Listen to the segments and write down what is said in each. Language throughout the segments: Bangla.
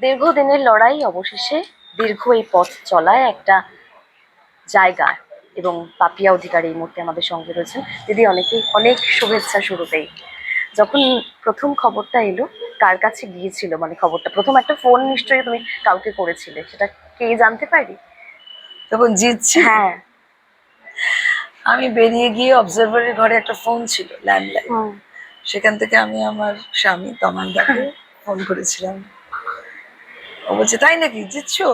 দীর্ঘদিনের লড়াই অবশেষে দীর্ঘ এই পথ চলায় একটা জায়গা। এবং পাপিয়া অধিকারী এই মুহূর্তে আমাদের সঙ্গে রয়েছেন। দিদি, অনেক শুভেচ্ছা শুরুতেই। যখন প্রথম খবরটা এলো, কার কাছে গিয়েছিল, মানে খবরটা প্রথম একটা ফোন নিশ্চয়ই তুমি কাউকে করেছিলে, সেটা কে জানতে পারি? তখন জিতছি, হ্যাঁ। আমি বেরিয়ে গিয়ে অবজারভারের ঘরে একটা ফোন ছিল, ল্যান্ডলাইন। সেখান থেকে আমি আমার স্বামী তমালদাকে ফোন করেছিলাম। ও বলছে তাই নাকি, জিতছো?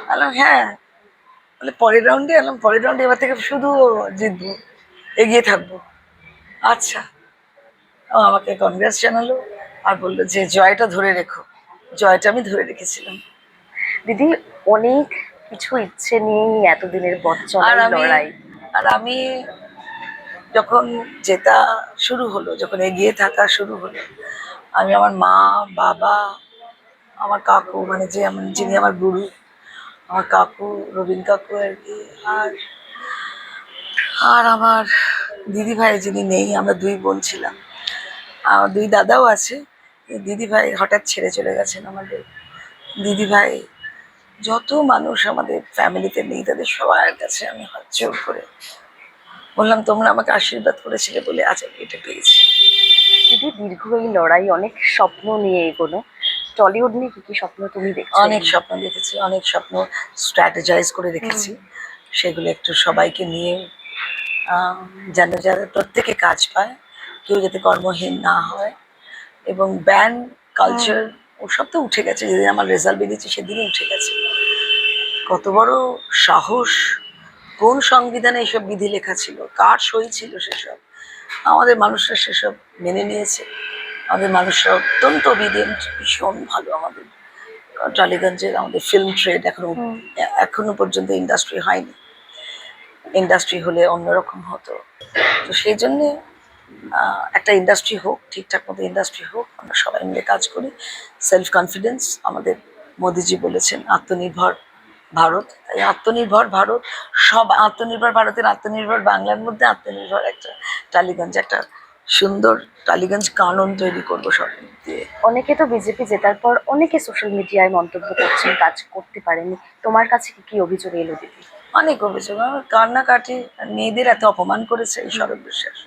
বললাম হ্যাঁ। বলে পরের রাউন্ডে? এলাম পরের রাউন্ডে এবার থেকে শুধু জিতবো, এগিয়ে থাকবো। আচ্ছা। ও আমাকে কনগ্রেস জানালো আর বললো যে জয়টা ধরে রেখো। জয়টা আমি ধরে রেখেছিলাম। দিদি, অনেক কিছু ইচ্ছে নিয়েই এতদিনের পথ চলার লড়াই। আর আমি যখন জেতা শুরু হলো, যখন এগিয়ে থাকা শুরু হলো, আমি আমার মা, বাবা, আমার কাকু, মানে যিনি আমার গুরু, আমার কাকু, রবীন কাকু আর কি, আর আর আমার দিদি ভাই যিনি নেই, আমরা দুই বোন ছিলাম। আমার দুই দাদাও আছে। দিদি ভাই হঠাৎ ছেড়ে চলে গেছেন আমাদের। দিদি ভাই, যত মানুষ আমাদের ফ্যামিলিতে নেই, তাদের সবার কাছে আমি হাত জোর করে বললাম তোমরা আমাকে আশীর্বাদ করেছিলে বলে আজ আমি এটা পেয়েছি। দিদি, দীর্ঘ এই লড়াই, অনেক স্বপ্ন নিয়ে এগোনো। টলিউড নিয়ে কি কি স্বপ্ন তুমি দেখছো? অনেক স্বপ্ন দেখেছি, অনেক স্বপ্ন স্ট্র্যাটেজাইজ করে রেখেছি। সেগুলো একটু সবাইকে নিয়ে যেন যারা প্রত্যেকে কাজ পায়, কেউ যাতে কর্মহীন না হয়। এবং ব্যান্ড কালচার ওসব তো উঠে গেছে, যেদিন আমার রেজাল্ট বেরিয়েছে সেদিনই উঠে গেছে। কত বড় সাহস! কোন সংবিধানে এসব বিধি লেখা ছিল? কার সই ছিল সেসব? আমাদের মানুষরা সেসব মেনে নিয়েছে। আমাদের মানুষরা অত্যন্ত অবিডিয়েন্ট, ভীষণ ভালো। আমাদের টালিগঞ্জের আমাদের ফিল্ম ট্রেড এখনো পর্যন্ত ইন্ডাস্ট্রি হয়নি। ইন্ডাস্ট্রি হলে অন্যরকম হতো। তো সেই জন্যে একটা ইন্ডাস্ট্রি হোক, ঠিকঠাক মতো ইন্ডাস্ট্রি হোক, আমরা সবাই মিলে কাজ করি। সেলফ কনফিডেন্স, আমাদের মোদিজি বলেছেন আত্মনির্ভর ভারত, তাই আত্মনির্ভর ভারত, সব আত্মনির্ভর ভারতের আত্মনির্ভর বাংলার মধ্যে আত্মনির্ভর একটা টালিগঞ্জ, একটা সুন্দর টালিগঞ্জ কানন তৈরি করবো সব দিয়ে। অনেকে তো বিজেপি জেতার পর অনেকে সোশ্যাল মিডিয়ায় মন্তব্য করছেন কাজ করতে পারেনি, তোমার কাছে কি কি অভিযোগ এলো দিদি? অনেক অভিযোগ, আমার কান্নাকাটি। মেয়েদের এত অপমান করেছে এই শরৎ বিশ্বাস,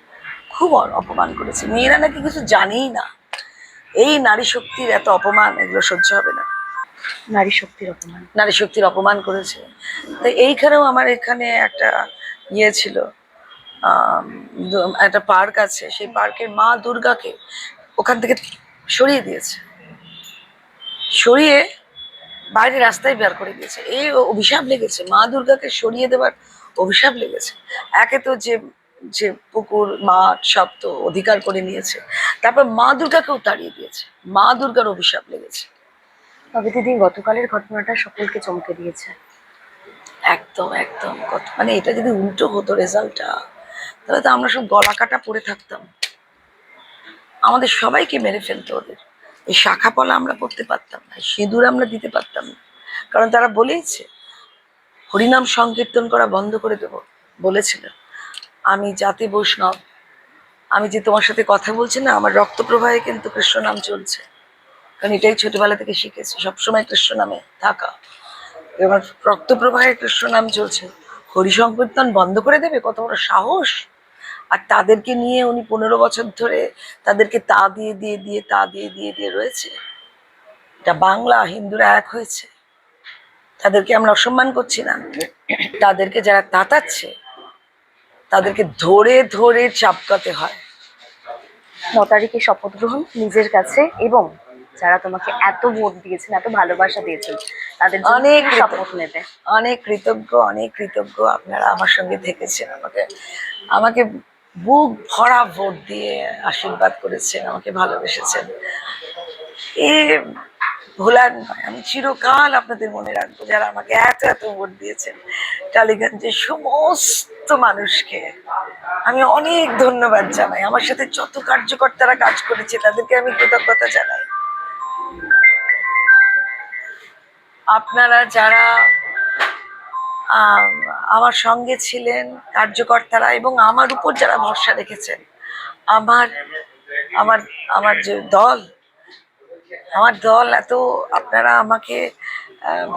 খুব অপমান করেছে। মেয়েরা নাকি কিছু জানেই না। এই নারী শক্তির এত অপমান, এগুলো সহ্য হবে না। নারী শক্তির অপমান, নারী শক্তির অপমান করেছে। তাই এইখানেও আমার এখানে একটা ইয়ে ছিল, একটা পার্ক আছে, সেই পার্কের মা দুর্গাকে ওখান থেকে সরিয়ে দিয়েছে, সরিয়ে বাইরে রাস্তায় বের করে দিয়েছে। এই অভিশাপ লেগেছে, মা দুর্গাকে সরিয়ে দেওয়ার অভিশাপ লেগেছে। একে তো যে যে পুকুর মাঠ সব তো অধিকার করে নিয়েছে, তারপর মা দুর্গাকেও তাড়িয়ে দিয়েছে। মা দুর্গার অভিশাপ লেগেছে। তবে দিদি, গতকালের ঘটনাটা সকলকে চমকে দিয়েছে। একদম একদম, মানে এটা যদি উল্টো হতো রেজাল্টটা, তাহলে তো আমরা সব গলা কাটা পড়ে থাকতাম। আমাদের সবাইকে মেরে ফেলতো ওদের। এই শাখা পলা আমরা পড়তে পারতাম না, সিঁদুর আমরা দিতে পারতাম না, কারণ তারা বলেইছে হরিনাম সংকীর্তন করা বন্ধ করে দেব বলেছিল। আমি জাতি বৈষ্ণব, আমি যে তোমার সাথে কথা বলছি না, আমার রক্ত প্রবাহে কিন্তু কৃষ্ণ নাম চলছে, কারণ এটাই ছোটবেলা থেকে শিখেছি, সবসময় কৃষ্ণ নামে থাকা। এবার রক্ত প্রবাহে কৃষ্ণ নাম চলছে, হরি সংকীর্তন বন্ধ করে দেবে? কত বড় সাহস! আর তাদেরকে নিয়ে উনি 15 বছর ধরে তাদেরকে তা দিয়ে দিয়ে দিয়ে তা দিয়ে দিয়ে দিয়ে রয়েছে। এটা বাংলা, হিন্দুরা এক হয়েছে, তাদেরকে আমরা অসম্মান করছি না। তাদেরকে যারা তাতাচ্ছে তাদেরকে ধরে ধরে চাপকাতে হয়। 9 তারিখে শপথ গ্রহণ নিজের কাছে, এবং যারা তোমাকে এত ভোট দিয়েছেন, এত ভালোবাসা দিয়েছেন, তাদের জন্য অনেক শপথ নেবে। অনেক কৃতজ্ঞ, অনেক কৃতজ্ঞ। আপনারা আমার সঙ্গে থেকেছেন, আমাকে আমাকে বুক ভরা ভোট দিয়ে আশীর্বাদ করেছেন, আমাকে ভালোবেসেছেন। এ ভোলার নয়, আমি চিরকাল আপনাদের মনে রাখবো, যারা আমাকে এত এত ভোট দিয়েছেন। টালিগঞ্জের সমস্ত মানুষকে আমি অনেক ধন্যবাদ জানাই। আমার সাথে যত কার্যকর্তারা কাজ করেছে তাদেরকে আমি কৃতজ্ঞতা জানাই। আপনারা যারা আমার সঙ্গে ছিলেন, কার্যকর্তারা, এবং আমার উপর যারা ভরসা রেখেছেন, আমার আমার আমার যে দল, আমার দল এত, আপনারা আমাকে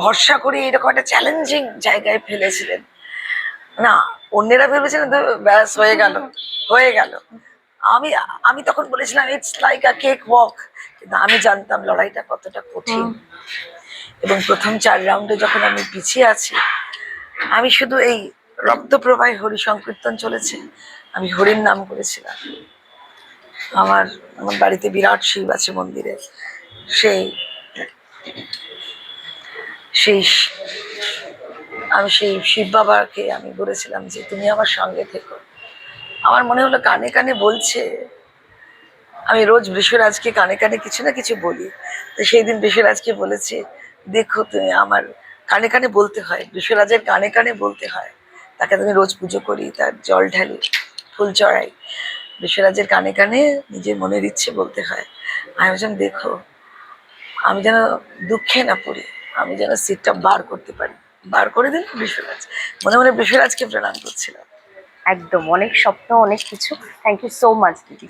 ভরসা করে এরকম একটা চ্যালেঞ্জিং জায়গায় ফেলেছিলেন না। অন্যেরা ভেবেছিলেন তো ব্যাস হয়ে গেল, হয়ে গেল। আমি আমি তখন বলেছিলাম it's like a cake walk, কিন্তু আমি জানতাম লড়াইটা কতটা কঠিন। এবং প্রথম 4 রাউন্ডে যখন আমি পিছিয়ে আছি, আমি শুধু এই রক্তপ্রবাহে হরি সংকীর্তন চলেছে, আমি হরির নাম করেছিলাম। আমার আমার বাড়িতে বিরাট শিব আছে মন্দিরে, সেই সেই আমি সেই শিব বাবাকে আমি বলেছিলাম যে তুমি আমার সঙ্গে থেকো। আমার মনে হলো কানে কানে বলছে, আমি রোজ বৃষরাজকে কানে কানে কিছু না কিছু বলি, তো সেই দিন বৃষরাজকে বলেছে দেখো তুমি আমার কানে কানে বলতে হয়, বৃষরাজের কানে কানে বলতে হয়। তাকে আমি রোজ পুজো করি, তার জল ঢালি, ফুল চড়াই, বৃষরাজের কানে কানে নিজের মনের ইচ্ছে বলতে হয়। আমি বলছিলাম দেখো আমি যেন দুঃখে না পড়ি, আমি যেন সিটটা বার করতে পারি। বার করে দিন বৃষরাজ, মনে মনে বৃষরাজকে প্রণাম করছিলাম। একদম, অনেক স্বপ্ন, অনেক কিছু। থ্যাংক ইউ সো মাচ দিদি।